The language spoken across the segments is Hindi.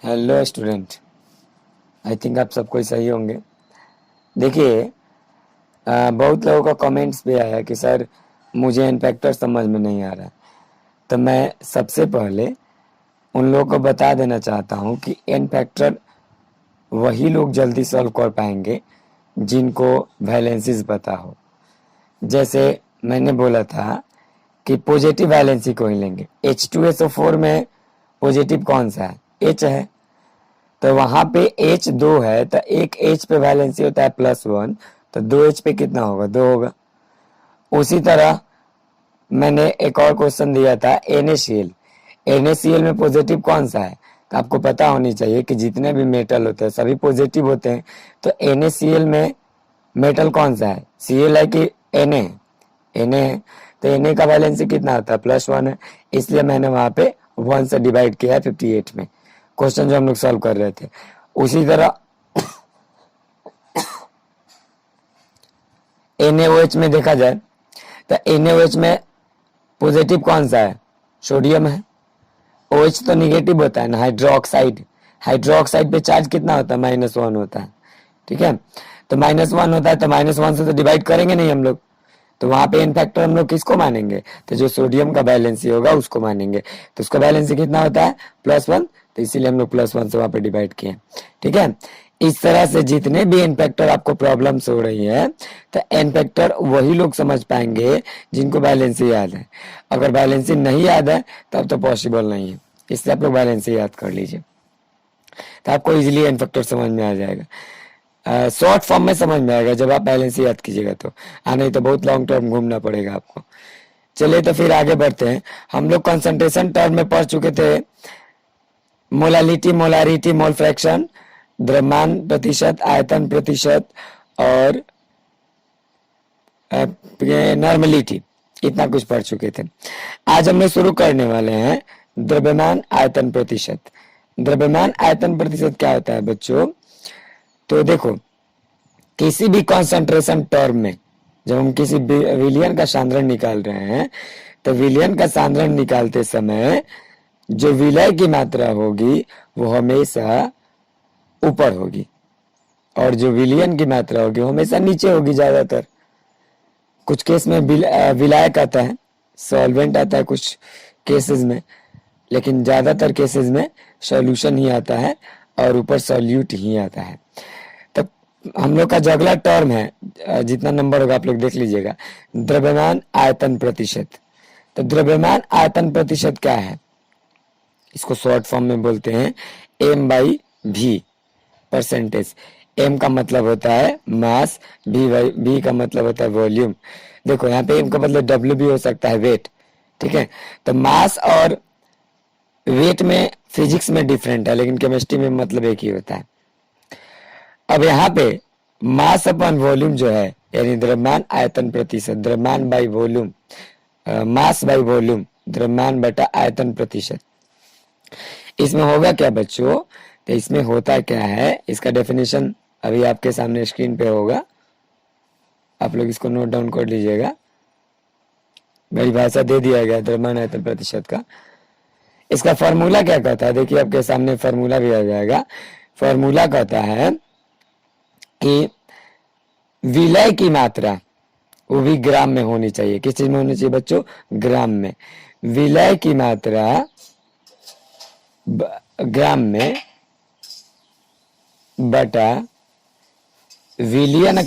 हेलो स्टूडेंट, आई थिंक आप सब कोई सही होंगे। देखिए, बहुत लोगों का कमेंट्स भी आया कि सर मुझे एन फैक्टर समझ में नहीं आ रहा। तो मैं सबसे पहले उन लोगों को बता देना चाहता हूँ कि एन फैक्टर वही लोग जल्दी सॉल्व कर पाएंगे जिनको वैलेंसीज पता हो। जैसे मैंने बोला था कि पॉजिटिव वैलेंसी को ही लेंगे। H2SO4 में पॉजिटिव कौन सा है? H है। तो वहां पे H 2 है, तो एक H पे वैलेंसी होता है +1, तो 2H पे कितना होगा? 2 होगा। उसी तरह मैंने एक और क्वेश्चन दिया था NaCl। NaCl में पॉजिटिव कौन सा है? तो आपको पता होनी चाहिए कि जितने भी मेटल होते हैं सभी पॉजिटिव होते हैं। तो NaCl में मेटल कौन सा है? Cl है कि Na है? Na है। तो Na का वैलेंसी कितना होता है? +1 है। इसलिए मैंने वहां पे 1 से डिवाइड किया है 58 में, क्वेश्चन जो हम लोग सॉल्व कर रहे थे। उसी तरह NaOH में देखा जाए तो NaOH में पॉजिटिव कौन सा है? सोडियम है। OH तो निगेटिव होता है ना, हाइड्रोक्साइड। हाइड्रोक्साइड पे चार्ज कितना होता है? -1 होता है। ठीक है, तो -1 होता है, तो -1 से तो डिवाइड करेंगे नहीं हम लोग। तो वहां पे एन फैक्टर हम लोग किसको मानेंगे? तो जो सोडियम का बैलेंसी होगा उसको मानेंगे। तो उसका बैलेंसी कितना होता है? +1। तो इसीलिए हम लोग +1 से वहां पे डिवाइड किए। ठीक है, इस तरह से जितने भी एन फैक्टर आपको प्रॉब्लम्स हो रही है, तो एन फैक्टर वही लोग समझ पाएंगे जिनको बैलेंसी याद है। अगर बैलेंसी नहीं याद है तब तो पॉसिबल नहीं है। इसलिए आप लोग बैलेंसी याद कर लीजिए, तो आपको इजीली एन फैक्टर समझ में आ जाएगा। शॉर्ट फॉर्म में समझ में आएगा जब आप बैलेंस याद कीजिएगा तो। नहीं तो बहुत लॉन्ग टर्म घूमना पड़ेगा आपको। चलिए तो फिर आगे बढ़ते हैं। हम लोग कंसंट्रेशन टर्म में पढ़ चुके थे मोलालिटी, मोलारिटी, मोल फ्रैक्शन, द्रव्यमान प्रतिशत, आयतन प्रतिशत और नॉर्मलिटी। इतना कुछ पढ़ चुके थे। आज हम लोग शुरू करने वाले हैं द्रव्यमान आयतन प्रतिशत। द्रव्यमान आयतन प्रतिशत क्या होता है बच्चों? तो देखो, किसी भी कंसंट्रेशन टर्म में जब हम किसी विलयन का सांद्रण निकाल रहे हैं, तो विलयन का सांद्रण निकालते समय जो विलय की मात्रा होगी वो हमेशा ऊपर होगी, और जो विलयन की मात्रा होगी वो हमेशा नीचे होगी ज्यादातर। कुछ केस में विलायक आता है, सॉल्वेंट आता है कुछ केसेस में, लेकिन ज्यादातर केसेस में सॉल्यूशन ही आता है और ऊपर सॉल्यूट ही आता है। तो हम लोग का जो अगला टर्म है, जितना नंबर होगा आप लोग देख लीजिएगा, द्रव्यमान आयतन प्रतिशत। तो द्रव्यमान आयतन प्रतिशत क्या है? इसको शॉर्ट फॉर्म में बोलते हैं M/V परसेंटेज। M का मतलब होता है मास, V का मतलब होता है वॉल्यूम। देखो यहाँ पे M का मतलब W भी हो सकता है, वेट। ठीक है, तो मास और वेट में फिजिक्स में डिफरेंट है, लेकिन केमिस्ट्री में मतलब एक ही होता है। अब यहाँ पे मास अपन वॉल्यूम जो है, यानी द्रव्यमान आयतन प्रतिशत, द्रव्यमान by volume, mass by volume, द्रव्यमान बटा आयतन प्रतिशत। इसमें होगा क्या बच्चों? तो इसमें होता क्या है, इसका डेफिनेशन अभी आपके सामने स्क्रीन पे होगा, आप लोग इसको नोट डाउन कर लीजिएगा। परिभाषा दे दिया गया द्रव्यमान आयतन प्रतिशत का। इसका फॉर्मूला क्या कहता है? देखिए आपके सामने फॉर्मूला भी आ जाएगा। फॉर्मूला कहता है कि विलय की मात्रा वो भी ग्राम में होनी चाहिए। किस चीज में होनी चाहिए बच्चों? ग्राम में। विलय की मात्रा ग्राम में बटा विलियन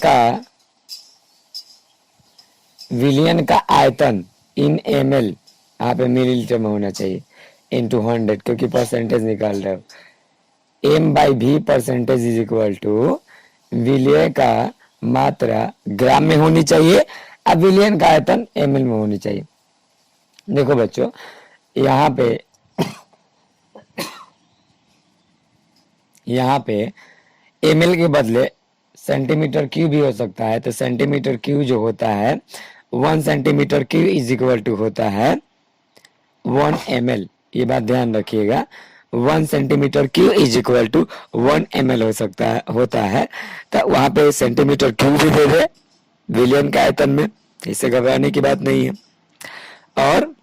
का आयतन इन ml, यहाँ पे मिलीलीटर में होना चाहिए, इंटू 100, क्योंकि परसेंटेज निकाल रहे हो। M/V percentage is equal to विलय का मात्रा ग्राम में होनी चाहिए, अब विलियन का आयतन ml में होनी चाहिए। देखो बच्चों, यहाँ पे ml के बदले सेंटीमीटर क्यूब भी हो सकता है। तो सेंटीमीटर क्यूब जो होता है, 1 centimetre cube is equal to होता है 1 ml। ये बात ध्यान रखिएगा, 1 centimetre cube is equal to 1 ml हो सकता है, होता है। तो वहां पे सेंटीमीटर क्यूब भी दे दे विलियन के आयतन में, इससे घबराने की बात नहीं है। और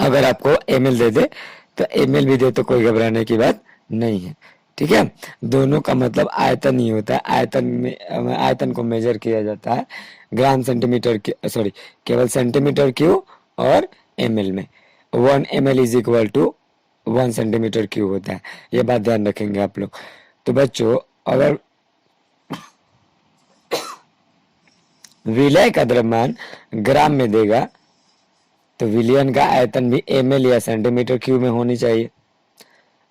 अगर आपको ml दे दे तो ml भी दे तो कोई घबराने की बात नहीं है। ठीक है, दोनों का मतलब आयतन ही होता है। आयतन में आयतन को मेजर किया जाता है ग्राम सेंटीमीटर, सॉरी, केवल सेंटीमीटर क्यूब और एमएल में। 1 ml is equal to 1 centimetre cube होता है, ये बात ध्यान रखेंगे आप लोग। तो बच्चों, अगर विलय का द्रव्यमान ग्राम में देगा तो विलयन का आयतन भी एमएल या सेंटीमीटर क्यूब में होनी चाहिए।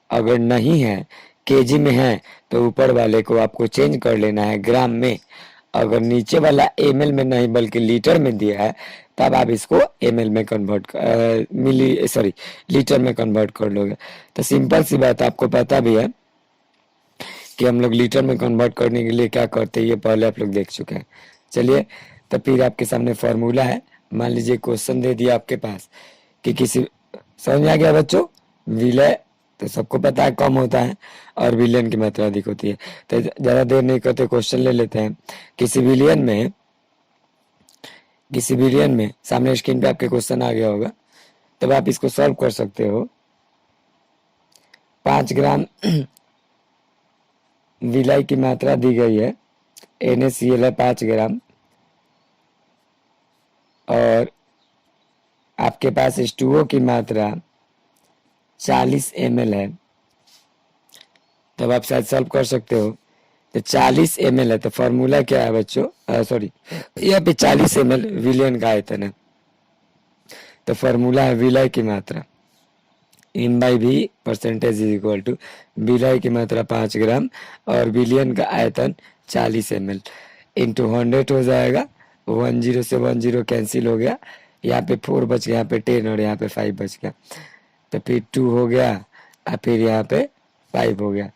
अगर नहीं है, केजी में है, तो ऊपर वाले को आपको चेंज कर लेना है ग्राम में। अगर नीचे वाला एमएल में नहीं बल्कि लीटर में दिया है, तब आप इसको एमएल में कन्वर्ट मिली सॉरी लीटर में कन्वर्ट कर लोगे। तो सिंपल सी बात, आपको पता भी है कि हम लोग लीटर में कन्वर्ट करने के लिए क्या करते हैं, ये पहले आप लोग देख चुके हैं। चलिए, तो फिर आपके सामने फॉर्मूला है। मान लीजिए क्वेश्चन दे दिया आपके पास कि किसी, समझ में आ गया बच्चों? विलय तो सबको पता है कम होता है और विलयन की मात्रा अधिक होती है। तो ज्यादा देर नहीं करते, क्वेश्चन ले लेते हैं। किसी विलयन में सामने स्क्रीन पे आपके क्वेश्चन आ गया होगा, तब आप इसको सॉल्व कर सकते हो। 5 ग्राम विलय की मात्रा दी गई है, NaCl है 5 ग्राम, और आपके पास H2O की मात्रा 40 ml है, तब आप शायद सॉल्व कर सकते हो। तो 40 ml है, तो फॉर्मूला क्या है बच्चों? सॉरी, यहाँ पे 40 ml विलयन का आयतन है, तो फॉर्मूला है विलय की मात्रा M/V percentage is equal to विलय की मात्रा 5 ग्राम और विलयन का आयतन 40 ml इंटू 100 हो जाएगा। 10 से 10 कैंसिल हो गया, यहाँ पे 4 बच गया, यहाँ पे 10 और यहाँ पे 5 बच गया, तो फिर 2 हो गया और फिर यहाँ पे 5 हो गया,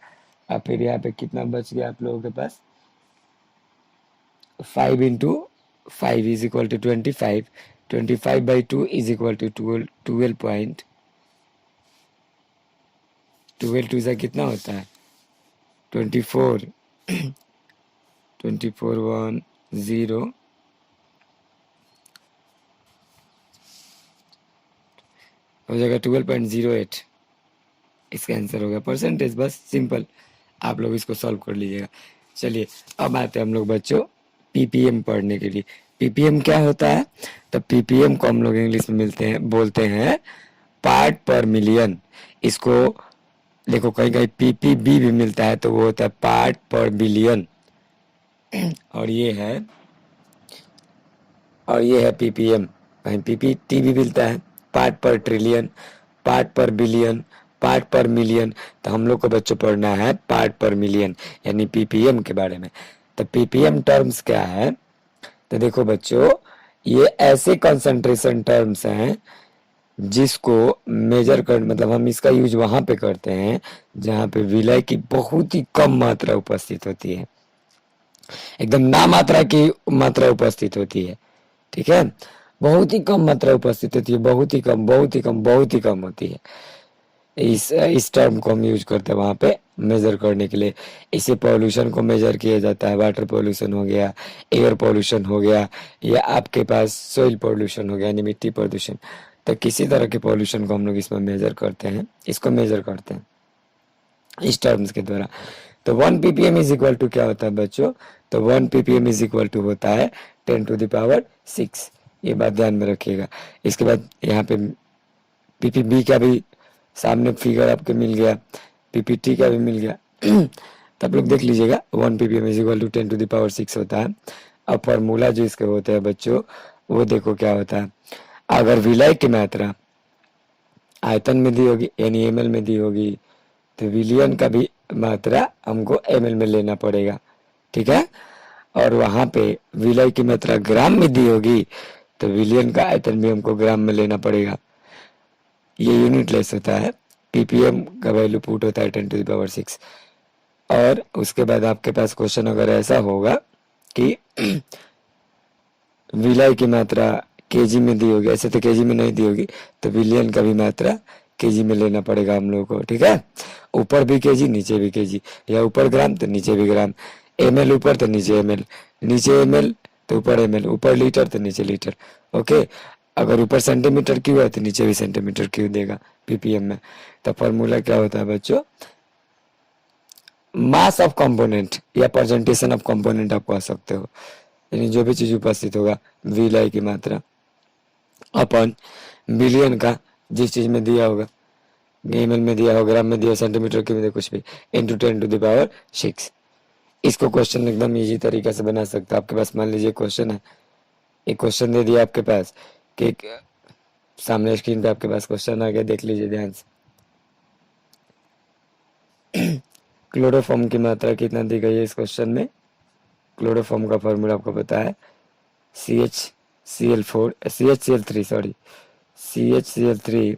और फिर यहाँ पे कितना बच गया आप लोगों के पास? 5 into 5 is equal to 25, 25/2 is equal to 12 2 से कितना होता है? 24 24 1 0 हो जाएगा 12.08, इसका आंसर होगा परसेंटेज। बस सिंपल, आप लोग इसको सॉल्व कर लीजिएगा। चलिए, अब आते हैं हम लोग बच्चों पीपीएम पढ़ने के लिए। पीपीएम क्या होता है? तो पीपीएम को हम लोग इंग्लिश में बोलते हैं पार्ट पर मिलियन। इसको देखो, कहीं कहीं पीपीबी भी मिलता है, तो वो होता है पार्ट पर बिलियन, और ये है पीपीएम। कहीं पीपीटी भी मिलता है, पार्ट पर ट्रिलियन, पार्ट पर बिलियन, पार्ट पर मिलियन। तो हम लोग को बच्चों पढ़ना है पार्ट पर मिलियन, यानी पीपीएम के बारे में। तो पीपीएम टर्म्स क्या है? तो देखो बच्चों, ये ऐसे कंसंट्रेशन टर्म्स हैं जिसको मेजर कर, मतलब हम इसका यूज वहां पे करते हैं जहां पे विलय की बहुत ही कम मात्रा उपस्थित होती है, एकदम ना मात्रा की मात्रा उपस्थित होती है। ठीक है, बहुत ही कम मात्रा उपस्थित होती है, बहुत ही कम, बहुत ही कम, बहुत ही कम होती है। इस टर्म को हम यूज करते हैं वहां पे मेजर करने के लिए। इसे पॉल्यूशन को मेजर किया जाता है, वाटर पॉल्यूशन हो गया, एयर पॉल्यूशन हो गया, या आपके पास सोइल पॉल्यूशन हो गया यानी मिट्टी प्रदूषण। तो किसी तरह के पॉल्यूशन को हम लोग इसमें मेजर करते हैं, इसको मेजर करते हैं इस टर्म्स के द्वारा। तो 1 ppm इज इक्वल टू क्या होता है बच्चों? तो 1 ppm इज इक्वल टू होता है 10⁶, ये बात ध्यान में रखिएगा। इसके बाद यहाँ पे पीपीबी का भी सामने फिगर आपको मिल गया, पीपीटी का भी मिल गया। तो आप लोग देख लीजिएगा 1 ppm इज इक्वल टू 10⁶ होता है। अब फॉर्मूला जो इसके होते हैं बच्चों, वो देखो क्या होता है। अगर विलय की मात्रा आयतन में दी होगी यानी एमएल में दी होगी, तो विलियन का भी मात्रा हमको एमएल में लेना पड़ेगा। ठीक है, और वहां पे विलय की मात्रा ग्राम में दी होगी, तो विलियन का आयतन भी हमको ग्राम में लेना पड़ेगा। ये यूनिट लेस होता है। पीपीएम का वैल्यू पुट होता है 10⁶। और उसके बाद आपके पास क्वेश्चन अगर ऐसा होगा कि विलय की मात्रा केजी में दी होगी, ऐसे तो केजी में नहीं दी होगी, तो विलियन का भी मात्रा केजी में लेना पड़ेगा हम लोगों को। ठीक है, ऊपर भी केजी नीचे भी केजी, या ऊपर ग्राम तो नीचे भी ग्राम, एमएल ऊपर तो नीचे एमएल, नीचे एमएल तो ऊपर एमएल, ऊपर लीटर तो नीचे लीटर। ओके, अगर ऊपर सेंटीमीटर क्यूब है तो नीचे भी सेंटीमीटर क्यूब देगा पीपीएम में। तो फॉर्मूला क्या होता है बच्चों? मास ऑफ कंपोनेंट या परसेंटेशन ऑफ कंपोनेंट आप कह सकते हो, यानी जो भी चीज उपस्थित होगा विलय की मात्रा अपन बिलियन का जिस चीज में दिया होगा, एमएल में दिया हो, ग्राम में दिया, सेंटीमीटर के में दिया, कुछ भी, इंटू 10⁻6। इसको क्वेश्चन एकदम इजी तरीके से बना सकते हो। आपके पास मान लीजिए क्वेश्चन है, एक क्वेश्चन दे दिया आपके पास कि सामने स्क्रीन पे आपके पास क्वेश्चन आ गया, देख लीजिए ध्यान से। क्लोरोफॉर्म की मात्रा कितना दी गई है इस क्वेश्चन में। क्लोरोफॉर्म का फॉर्मूला आपको पता है, CHCl3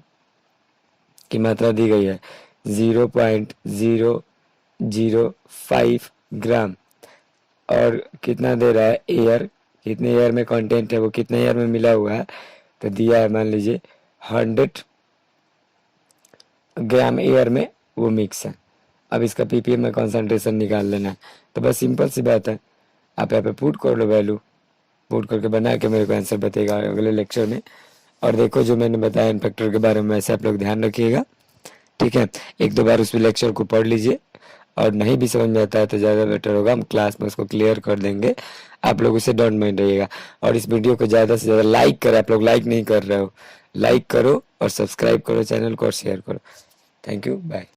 की मात्रा दी गई है 0.005 ग्राम। और कितना दे रहा है, एयर, कितने एयर में कंटेंट है, वो कितने एयर में मिला हुआ है, तो दिया है मान लीजिए 100 ग्राम एयर में वो मिक्स है। अब इसका पीपीएम में कॉन्सेंट्रेशन निकाल लेना है। तो बस सिंपल सी बात है, आप यहाँ पे पुट कर लो वैल्यू, पुट करके बना के मेरे को आंसर बताएगा अगले लेक्चर में। और देखो जो मैंने बताया इन फैक्टर के बारे में, ऐसे आप लोग ध्यान रखिएगा, ठीक है। एक दो बार उस लेक्चर को पढ़ लीजिए, और नहीं भी समझ में आता है तो ज़्यादा बेटर होगा, हम क्लास में उसको क्लियर कर देंगे। आप लोग उसे डोंट माइंड रहिएगा, और इस वीडियो को ज़्यादा से ज़्यादा लाइक करें। आप लोग लाइक नहीं कर रहे हो, लाइक करो और सब्सक्राइब करो चैनल को और शेयर करो। Thank you, bye.